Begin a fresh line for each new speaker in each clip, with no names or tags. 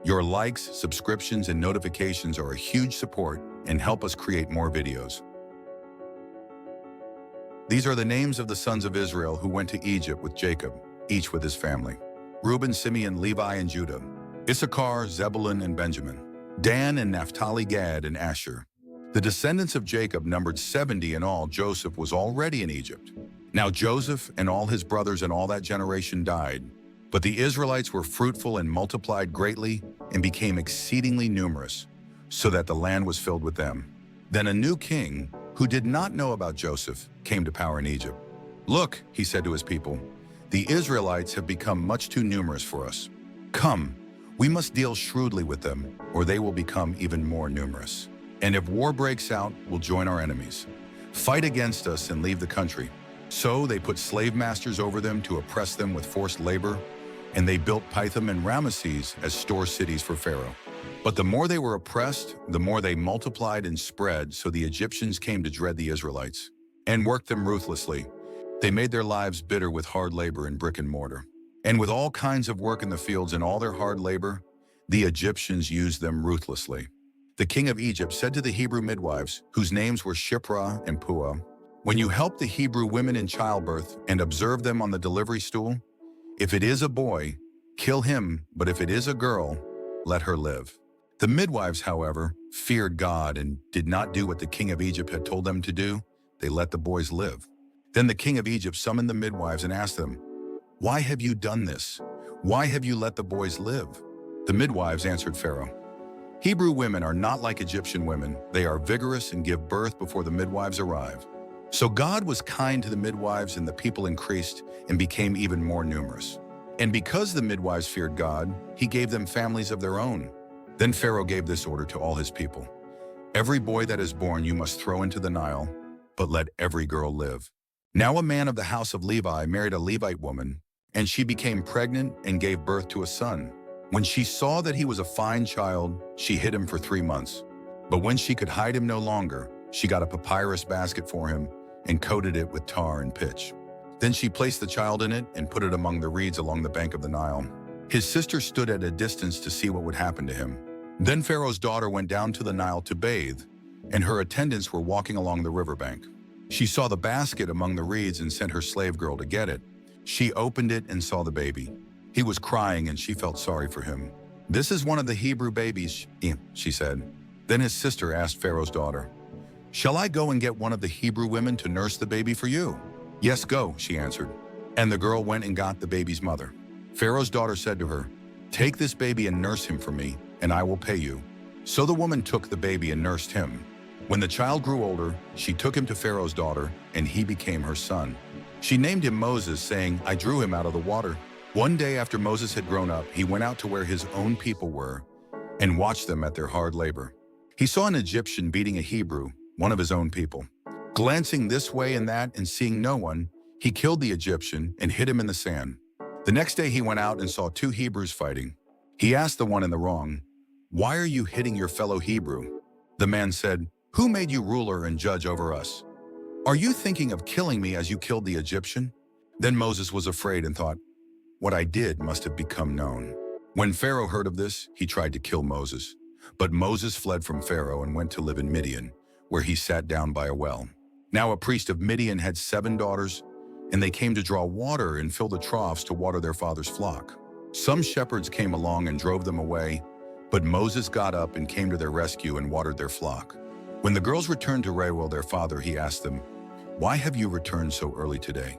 Your likes, subscriptions, and notifications are a huge support and help us create more videos. These are the names of the sons of Israel who went to Egypt with Jacob, each with his family. Reuben, Simeon, Levi, and Judah. Issachar, Zebulun, and Benjamin. Dan and Naphtali, Gad, and Asher. The descendants of Jacob numbered 70 in all. Joseph was already in Egypt. Now Joseph and all his brothers and all that generation died. But the Israelites were fruitful and multiplied greatly and became exceedingly numerous, so that the land was filled with them. Then a new king, who did not know about Joseph, came to power in Egypt. Look, he said to his people, the Israelites have become much too numerous for us. Come, we must deal shrewdly with them, or they will become even more numerous. And if war breaks out, we'll join our enemies. Fight against us and leave the country. So they put slave masters over them to oppress them with forced labor, and they built Pithom and Ramesses as store cities for Pharaoh. But the more they were oppressed, the more they multiplied and spread, so the Egyptians came to dread the Israelites and worked them ruthlessly. They made their lives bitter with hard labor in brick and mortar. And with all kinds of work in the fields and all their hard labor, the Egyptians used them ruthlessly. The king of Egypt said to the Hebrew midwives, whose names were Shiphrah and Puah, when you help the Hebrew women in childbirth and observe them on the delivery stool, if it is a boy, kill him, but if it is a girl, let her live. The midwives, however, feared God and did not do what the king of Egypt had told them to do. They let the boys live. Then the king of Egypt summoned the midwives and asked them, why have you done this? Why have you let the boys live? The midwives answered Pharaoh, Hebrew women are not like Egyptian women. They are vigorous and give birth before the midwives arrive. So God was kind to the midwives, and the people increased and became even more numerous. And because the midwives feared God, he gave them families of their own. Then Pharaoh gave this order to all his people. Every boy that is born you must throw into the Nile, but let every girl live. Now a man of the house of Levi married a Levite woman, and she became pregnant and gave birth to a son. When she saw that he was a fine child, she hid him for 3 months. But when she could hide him no longer, she got a papyrus basket for him and coated it with tar and pitch. Then she placed the child in it and put it among the reeds along the bank of the Nile. His sister stood at a distance to see what would happen to him. Then Pharaoh's daughter went down to the Nile to bathe, and her attendants were walking along the riverbank. She saw the basket among the reeds and sent her slave girl to get it. She opened it and saw the baby. He was crying and she felt sorry for him. This is one of the Hebrew babies, she said. Then his sister asked Pharaoh's daughter, shall I go and get one of the Hebrew women to nurse the baby for you? Yes, go, she answered. And the girl went and got the baby's mother. Pharaoh's daughter said to her, take this baby and nurse him for me, and I will pay you. So the woman took the baby and nursed him. When the child grew older, she took him to Pharaoh's daughter, and he became her son. She named him Moses, saying, I drew him out of the water. One day after Moses had grown up, he went out to where his own people were and watched them at their hard labor. He saw an Egyptian beating a Hebrew, one of his own people. Glancing this way and that and seeing no one, he killed the Egyptian and hid him in the sand. The next day he went out and saw 2 Hebrews fighting. He asked the one in the wrong, why are you hitting your fellow Hebrew? The man said, who made you ruler and judge over us? Are you thinking of killing me as you killed the Egyptian? Then Moses was afraid and thought, what I did must have become known. When Pharaoh heard of this, he tried to kill Moses. But Moses fled from Pharaoh and went to live in Midian, where he sat down by a well. Now a priest of Midian had 7 daughters, and they came to draw water and fill the troughs to water their father's flock. Some shepherds came along and drove them away, but Moses got up and came to their rescue and watered their flock. When the girls returned to Reuel, their father, he asked them, why have you returned so early today?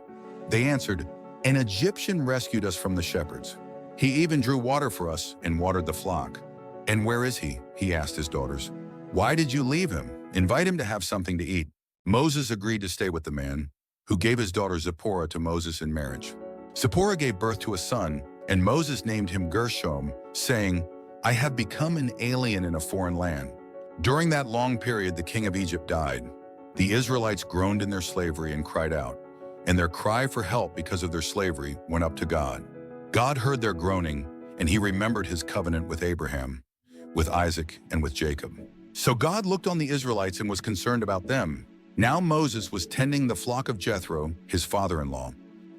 They answered, an Egyptian rescued us from the shepherds. He even drew water for us and watered the flock. And where is he? He asked his daughters. Why did you leave him? Invite him to have something to eat. Moses agreed to stay with the man, who gave his daughter Zipporah to Moses in marriage. Zipporah gave birth to a son, and Moses named him Gershom, saying, I have become an alien in a foreign land. During that long period, the king of Egypt died. The Israelites groaned in their slavery and cried out, and their cry for help because of their slavery went up to God. God heard their groaning, and he remembered his covenant with Abraham, with Isaac, and with Jacob. So God looked on the Israelites and was concerned about them. Now Moses was tending the flock of Jethro, his father-in-law,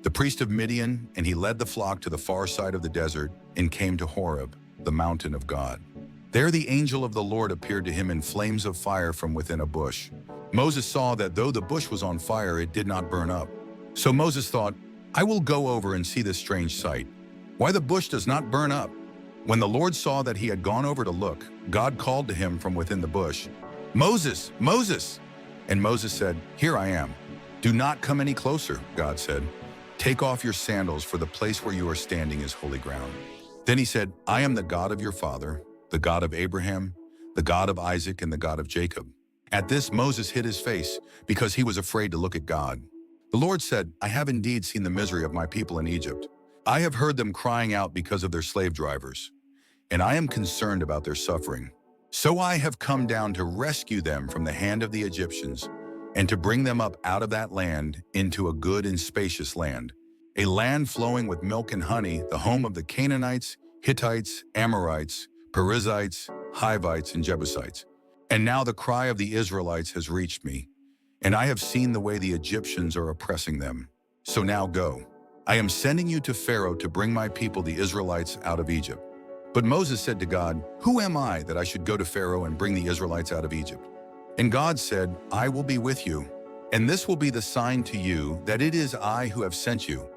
the priest of Midian, and he led the flock to the far side of the desert and came to Horeb. the mountain of God. There the angel of the Lord appeared to him in flames of fire from within a bush. Moses saw that though the bush was on fire, it did not burn up. So Moses thought, I will go over and see this strange sight, why the bush does not burn up. When the Lord saw that he had gone over to look, God called to him from within the bush, Moses, Moses! And Moses said, Here I am. Do not come any closer, God said. Take off your sandals, for the place where you are standing is holy ground. Then he said, I am the God of your father, the God of Abraham, the God of Isaac, and the God of Jacob. At this, Moses hid his face because he was afraid to look at God. The Lord said, I have indeed seen the misery of my people in Egypt. I have heard them crying out because of their slave drivers, and I am concerned about their suffering. So I have come down to rescue them from the hand of the Egyptians and to bring them up out of that land into a good and spacious land, a land flowing with milk and honey, the home of the Canaanites, Hittites, Amorites, Perizzites, Hivites, and Jebusites. And now the cry of the Israelites has reached me, and I have seen the way the Egyptians are oppressing them. So now go. I am sending you to Pharaoh to bring my people, the Israelites, out of Egypt. But Moses said to God, Who am I that I should go to Pharaoh and bring the Israelites out of Egypt? And God said, I will be with you, and this will be the sign to you that it is I who have sent you.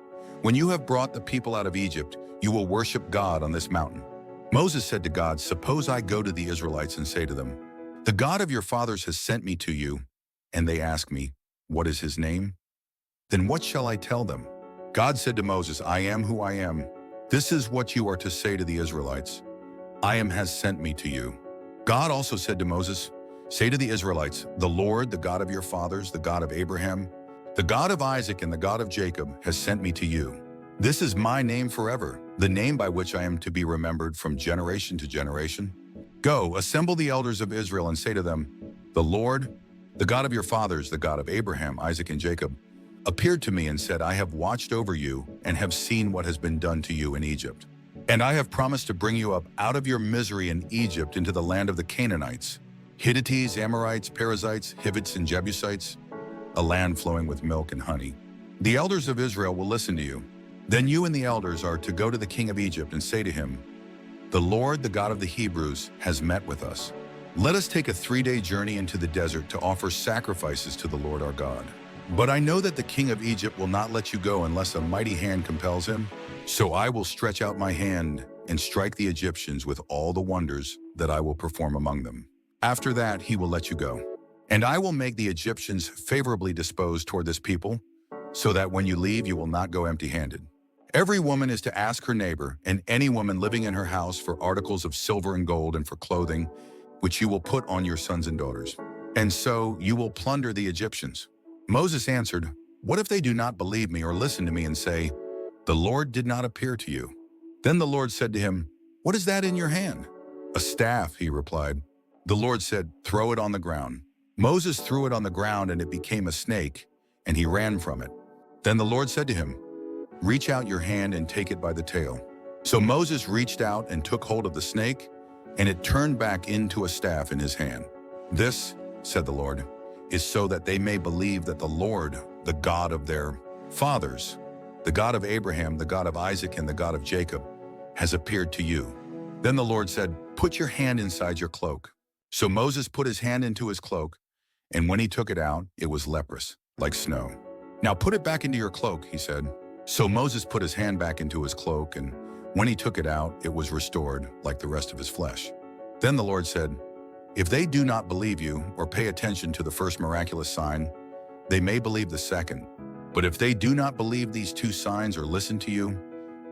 When you have brought the people out of Egypt, you will worship God on this mountain. Moses said to God, Suppose I go to the Israelites and say to them, The God of your fathers has sent me to you, and they ask me, What is his name? Then what shall I tell them? God said to Moses, I am who I am. This is what you are to say to the Israelites. I am has sent me to you. God also said to Moses, Say to the Israelites, The Lord, the God of your fathers, the God of Abraham, the God of Isaac, and the God of Jacob has sent me to you. This is my name forever, the name by which I am to be remembered from generation to generation. Go, assemble the elders of Israel and say to them, The Lord, the God of your fathers, the God of Abraham, Isaac, and Jacob, appeared to me and said, I have watched over you and have seen what has been done to you in Egypt. And I have promised to bring you up out of your misery in Egypt into the land of the Canaanites, Hittites, Amorites, Perizzites, Hivites, and Jebusites, a land flowing with milk and honey. The elders of Israel will listen to you. Then you and the elders are to go to the king of Egypt and say to him, The Lord, the God of the Hebrews, has met with us. Let us take a 3-day journey into the desert to offer sacrifices to the Lord our God. But I know that the king of Egypt will not let you go unless a mighty hand compels him. So I will stretch out my hand and strike the Egyptians with all the wonders that I will perform among them. After that, he will let you go. And I will make the Egyptians favorably disposed toward this people, so that when you leave, you will not go empty-handed. Every woman is to ask her neighbor and any woman living in her house for articles of silver and gold and for clothing, which you will put on your sons and daughters. And so you will plunder the Egyptians. Moses answered, What if they do not believe me or listen to me and say, The Lord did not appear to you? Then the Lord said to him, What is that in your hand? A staff, he replied. The Lord said, Throw it on the ground. Moses threw it on the ground and it became a snake, and he ran from it. Then the Lord said to him, Reach out your hand and take it by the tail. So Moses reached out and took hold of the snake, and it turned back into a staff in his hand. This, said the Lord, is so that they may believe that the Lord, the God of their fathers, the God of Abraham, the God of Isaac, and the God of Jacob, has appeared to you. Then the Lord said, Put your hand inside your cloak. So Moses put his hand into his cloak, and when he took it out, it was leprous, like snow. Now put it back into your cloak, he said. So Moses put his hand back into his cloak, and when he took it out, it was restored, like the rest of his flesh. Then the Lord said, If they do not believe you or pay attention to the first miraculous sign, they may believe the second. But if they do not believe these 2 signs or listen to you,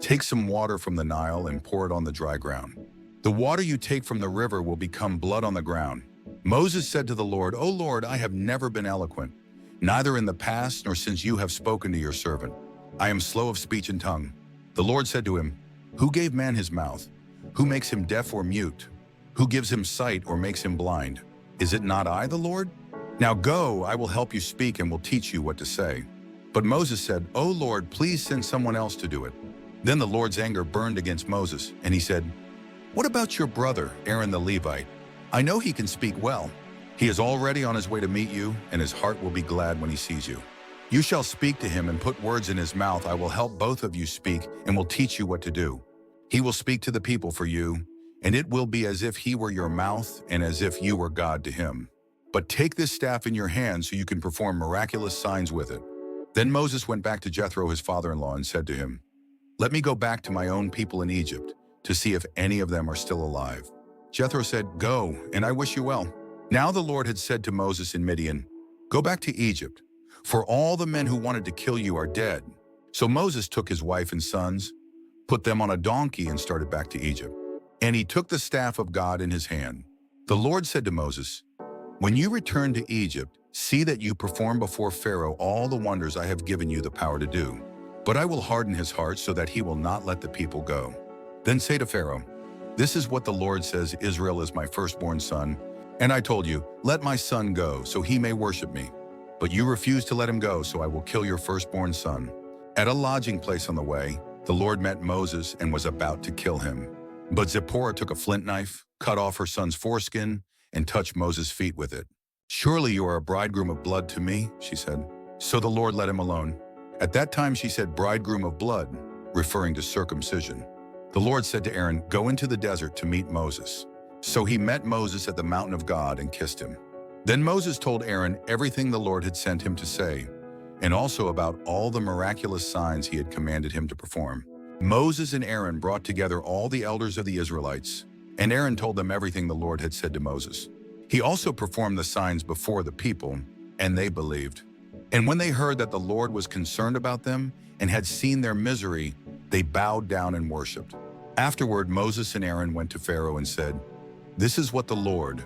take some water from the Nile and pour it on the dry ground. The water you take from the river will become blood on the ground. Moses said to the Lord, O Lord, I have never been eloquent, neither in the past nor since you have spoken to your servant. I am slow of speech and tongue. The Lord said to him, Who gave man his mouth? Who makes him deaf or mute? Who gives him sight or makes him blind? Is it not I, the Lord? Now go, I will help you speak and will teach you what to say. But Moses said, O Lord, please send someone else to do it. Then the Lord's anger burned against Moses, and he said, What about your brother, Aaron the Levite? I know he can speak well. He is already on his way to meet you, and his heart will be glad when he sees you. You shall speak to him and put words in his mouth. I will help both of you speak and will teach you what to do. He will speak to the people for you, and it will be as if he were your mouth and as if you were God to him. But take this staff in your hand so you can perform miraculous signs with it." Then Moses went back to Jethro, his father-in-law, and said to him, "Let me go back to my own people in Egypt to see if any of them are still alive." Jethro said, "Go, and I wish you well." Now the Lord had said to Moses in Midian, "Go back to Egypt, for all the men who wanted to kill you are dead." So Moses took his wife and sons, put them on a donkey, and started back to Egypt. And he took the staff of God in his hand. The Lord said to Moses, "When you return to Egypt, see that you perform before Pharaoh all the wonders I have given you the power to do. But I will harden his heart so that he will not let the people go. Then say to Pharaoh, 'This is what the Lord says: Israel is my firstborn son, and I told you, let my son go so he may worship me. But you refused to let him go, so I will kill your firstborn son.'" At a lodging place on the way, the Lord met Moses and was about to kill him. But Zipporah took a flint knife, cut off her son's foreskin, and touched Moses' feet with it. "Surely you are a bridegroom of blood to me," she said. So the Lord let him alone. At that time she said, "Bridegroom of blood," referring to circumcision. The Lord said to Aaron, "Go into the desert to meet Moses." So he met Moses at the mountain of God and kissed him. Then Moses told Aaron everything the Lord had sent him to say, and also about all the miraculous signs he had commanded him to perform. Moses and Aaron brought together all the elders of the Israelites, and Aaron told them everything the Lord had said to Moses. He also performed the signs before the people, and they believed. And when they heard that the Lord was concerned about them and had seen their misery, they bowed down and worshipped. Afterward, Moses and Aaron went to Pharaoh and said, "This is what the Lord,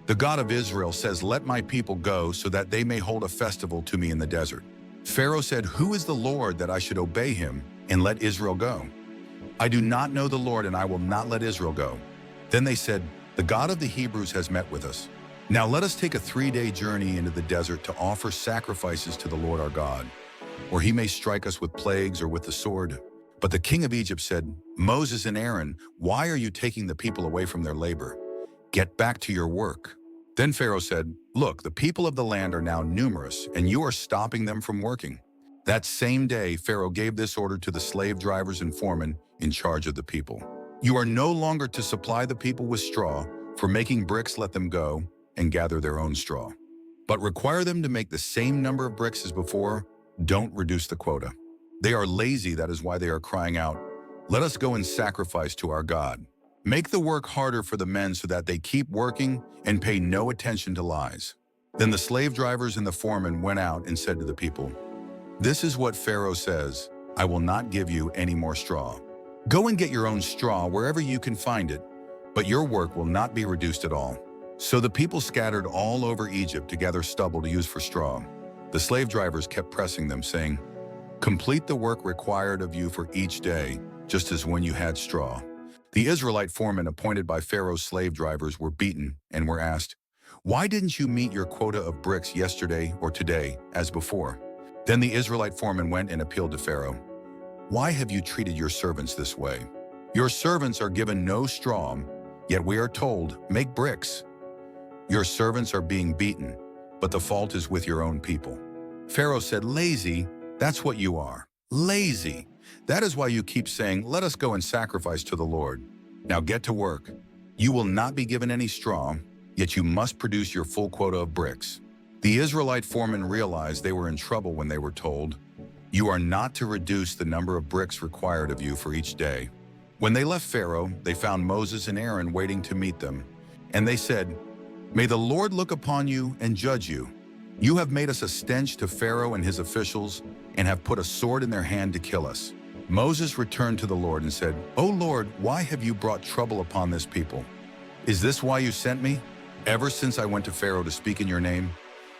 the God of Israel, says: Let my people go so that they may hold a festival to me in the desert." Pharaoh said, "Who is the Lord that I should obey him and let Israel go? I do not know the Lord, and I will not let Israel go." Then they said, "The God of the Hebrews has met with us. Now let us take a 3-day journey into the desert to offer sacrifices to the Lord our God, or he may strike us with plagues or with the sword." But the king of Egypt said, "Moses and Aaron, why are you taking the people away from their labor? Get back to your work." Then Pharaoh said, "Look, the people of the land are now numerous, and you are stopping them from working." That same day, Pharaoh gave this order to the slave drivers and foremen in charge of the people: "You are no longer to supply the people with straw. For making bricks, let them go and gather their own straw. But require them to make the same number of bricks as before. Don't reduce the quota. They are lazy, that is why they are crying out, 'Let us go and sacrifice to our God.' Make the work harder for the men so that they keep working and pay no attention to lies." Then the slave drivers and the foremen went out and said to the people, "This is what Pharaoh says: I will not give you any more straw. Go and get your own straw wherever you can find it, but your work will not be reduced at all." So the people scattered all over Egypt to gather stubble to use for straw. The slave drivers kept pressing them, saying, "Complete the work required of you for each day, just as when you had straw." The Israelite foremen appointed by Pharaoh's slave drivers were beaten and were asked, "Why didn't you meet your quota of bricks yesterday or today as before?" Then the Israelite foreman went and appealed to Pharaoh. "Why have you treated your servants this way? Your servants are given no straw, yet we are told, 'Make bricks.' Your servants are being beaten, but the fault is with your own people." Pharaoh said, "Lazy, that's what you are. Lazy. That is why you keep saying, 'Let us go and sacrifice to the Lord.' Now get to work. You will not be given any straw, yet you must produce your full quota of bricks." The Israelite foremen realized they were in trouble when they were told, "You are not to reduce the number of bricks required of you for each day." When they left Pharaoh, they found Moses and Aaron waiting to meet them. And they said, "May the Lord look upon you and judge you. You have made us a stench to Pharaoh and his officials, and have put a sword in their hand to kill us." Moses returned to the Lord and said, "O Lord, why have you brought trouble upon this people? Is this why you sent me? Ever since I went to Pharaoh to speak in your name,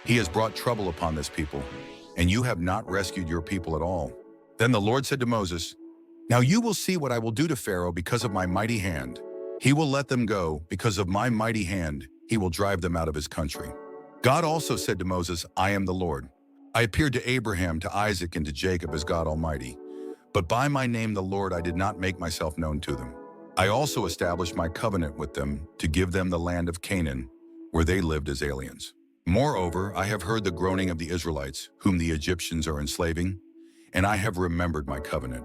he has brought trouble upon this people, and you have not rescued your people at all." Then the Lord said to Moses, "Now you will see what I will do to Pharaoh because of my mighty hand. He will let them go because of my mighty hand. He will drive them out of his country." God also said to Moses, "I am the Lord. I appeared to Abraham, to Isaac, and to Jacob as God Almighty. But by my name, the Lord, I did not make myself known to them. I also established my covenant with them to give them the land of Canaan, where they lived as aliens. Moreover, I have heard the groaning of the Israelites, whom the Egyptians are enslaving, and I have remembered my covenant.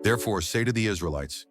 Therefore say to the Israelites,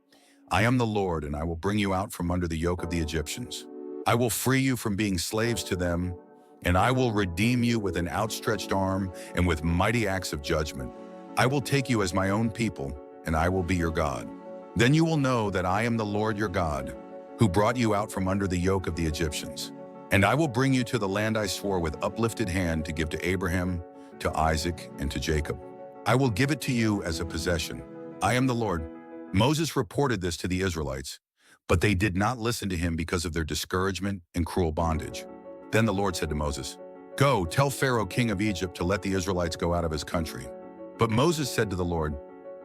I am the Lord, and I will bring you out from under the yoke of the Egyptians. I will free you from being slaves to them, and I will redeem you with an outstretched arm and with mighty acts of judgment. I will take you as my own people, and I will be your God. Then you will know that I am the Lord your God, who brought you out from under the yoke of the Egyptians. And I will bring you to the land I swore with uplifted hand to give to Abraham, to Isaac, and to Jacob. I will give it to you as a possession. I am the Lord. Moses reported this to the Israelites, but they did not listen to him because of their discouragement and cruel bondage. Then the Lord said to Moses, "Go, tell Pharaoh, king of Egypt, to let the Israelites go out of his country." But Moses said to the Lord,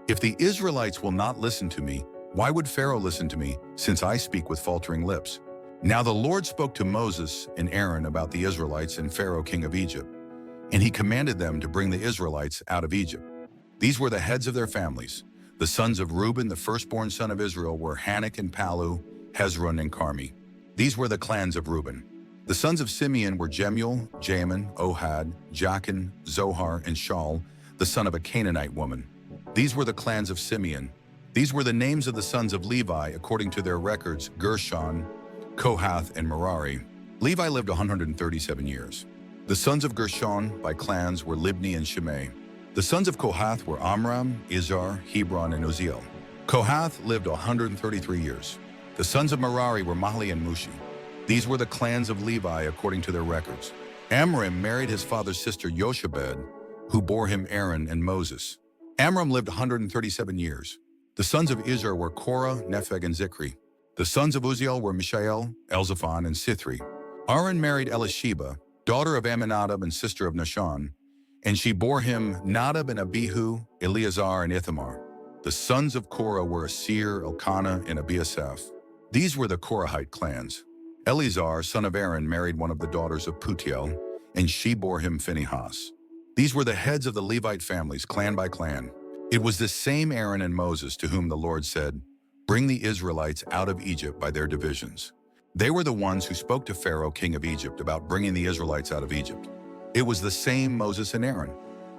"If the Israelites will not listen to me, why would Pharaoh listen to me, since I speak with faltering lips?" Now the Lord spoke to Moses and Aaron about the Israelites and Pharaoh, king of Egypt, and he commanded them to bring the Israelites out of Egypt. These were the heads of their families. The sons of Reuben, the firstborn son of Israel, were Hanak and Palu, Hezron and Carmi. These were the clans of Reuben. The sons of Simeon were Jemuel, Jamin, Ohad, Jachin, Zohar, and Shaul, the son of a Canaanite woman. These were the clans of Simeon. These were the names of the sons of Levi according to their records: Gershon, Kohath, and Merari. Levi lived 137 years. The sons of Gershon by clans were Libni and Shimei. The sons of Kohath were Amram, Izhar, Hebron, and Uzziel. Kohath lived 133 years. The sons of Merari were Mahli and Mushi. These were the clans of Levi according to their records. Amram married his father's sister Jochebed, who bore him Aaron and Moses. Amram lived 137 years. The sons of Izhar were Korah, Nepheg, and Zikri. The sons of Uzziel were Mishael, Elzaphan, and Sithri. Aaron married Elisheba, daughter of Amminadab and sister of Nahshon, and she bore him Nadab and Abihu, Eleazar, and Ithamar. The sons of Korah were Asir, Elkanah, and Abiasaph. These were the Korahite clans. Eleazar, son of Aaron, married one of the daughters of Putiel, and she bore him Phinehas. These were the heads of the Levite families, clan by clan. It was this same Aaron and Moses to whom the Lord said, "Bring the Israelites out of Egypt by their divisions." They were the ones who spoke to Pharaoh, king of Egypt, about bringing the Israelites out of Egypt. It was the same Moses and Aaron.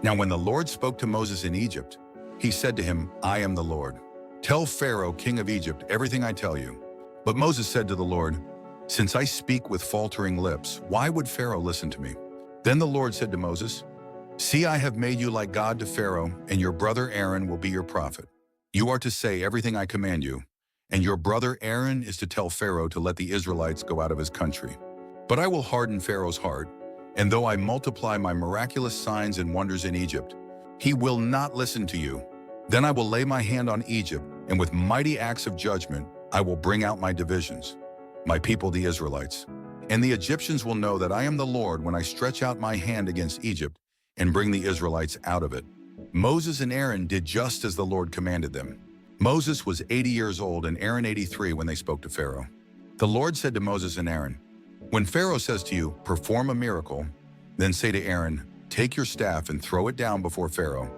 Now when the Lord spoke to Moses in Egypt, he said to him, "I am the Lord. Tell Pharaoh, king of Egypt, everything I tell you." But Moses said to the Lord, "Since I speak with faltering lips, why would Pharaoh listen to me?" Then the Lord said to Moses, "See, I have made you like God to Pharaoh, and your brother Aaron will be your prophet. You are to say everything I command you, and your brother Aaron is to tell Pharaoh to let the Israelites go out of his country. But I will harden Pharaoh's heart, and though I multiply my miraculous signs and wonders in Egypt, he will not listen to you. Then I will lay my hand on Egypt, and with mighty acts of judgment, I will bring out my divisions, my people the Israelites. And the Egyptians will know that I am the Lord when I stretch out my hand against Egypt and bring the Israelites out of it." Moses and Aaron did just as the Lord commanded them. Moses was 80 years old and Aaron 83 when they spoke to Pharaoh. The Lord said to Moses and Aaron, "When Pharaoh says to you, 'Perform a miracle,' then say to Aaron, 'Take your staff and throw it down before Pharaoh,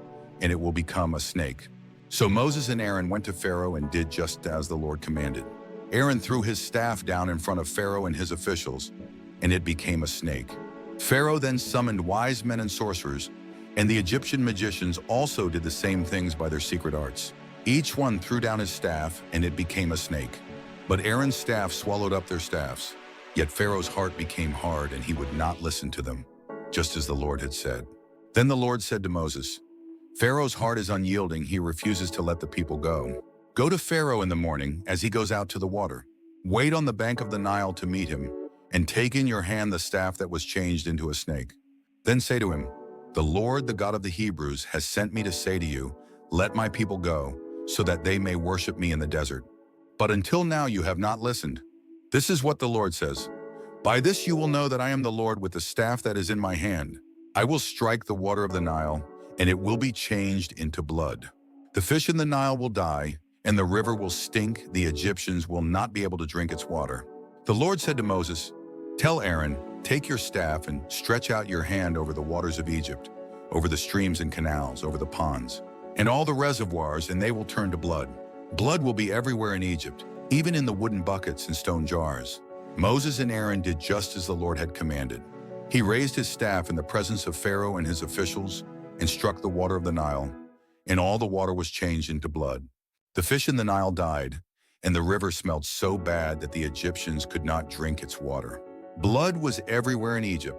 and it will become a snake.'" So Moses and Aaron went to Pharaoh and did just as the Lord commanded. Aaron threw his staff down in front of Pharaoh and his officials, and it became a snake. Pharaoh then summoned wise men and sorcerers, and the Egyptian magicians also did the same things by their secret arts. Each one threw down his staff, and it became a snake. But Aaron's staff swallowed up their staffs. Yet Pharaoh's heart became hard, and he would not listen to them, just as the Lord had said. Then the Lord said to Moses, "Pharaoh's heart is unyielding. He refuses to let the people go. Go to Pharaoh in the morning as he goes out to the water. Wait on the bank of the Nile to meet him, and take in your hand the staff that was changed into a snake. Then say to him, 'The Lord, the God of the Hebrews, has sent me to say to you, let my people go, so that they may worship me in the desert. But until now you have not listened. This is what the Lord says. By this you will know that I am the Lord with the staff that is in my hand. I will strike the water of the Nile, and it will be changed into blood. The fish in the Nile will die, and the river will stink. The Egyptians will not be able to drink its water." The Lord said to Moses, "Tell Aaron, take your staff and stretch out your hand over the waters of Egypt, over the streams and canals, over the ponds, and all the reservoirs, and they will turn to blood. Blood will be everywhere in Egypt, even in the wooden buckets and stone jars." Moses and Aaron did just as the Lord had commanded. He raised his staff in the presence of Pharaoh and his officials and struck the water of the Nile, and all the water was changed into blood. The fish in the Nile died, and the river smelled so bad that the Egyptians could not drink its water. Blood was everywhere in Egypt,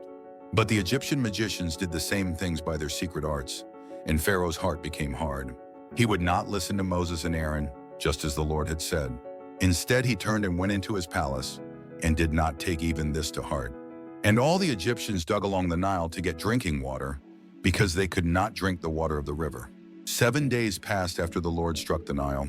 but the Egyptian magicians did the same things by their secret arts, and Pharaoh's heart became hard. He would not listen to Moses and Aaron, just as the Lord had said. Instead, he turned and went into his palace and did not take even this to heart. And all the Egyptians dug along the Nile to get drinking water because they could not drink the water of the river. 7 days passed after the Lord struck the Nile.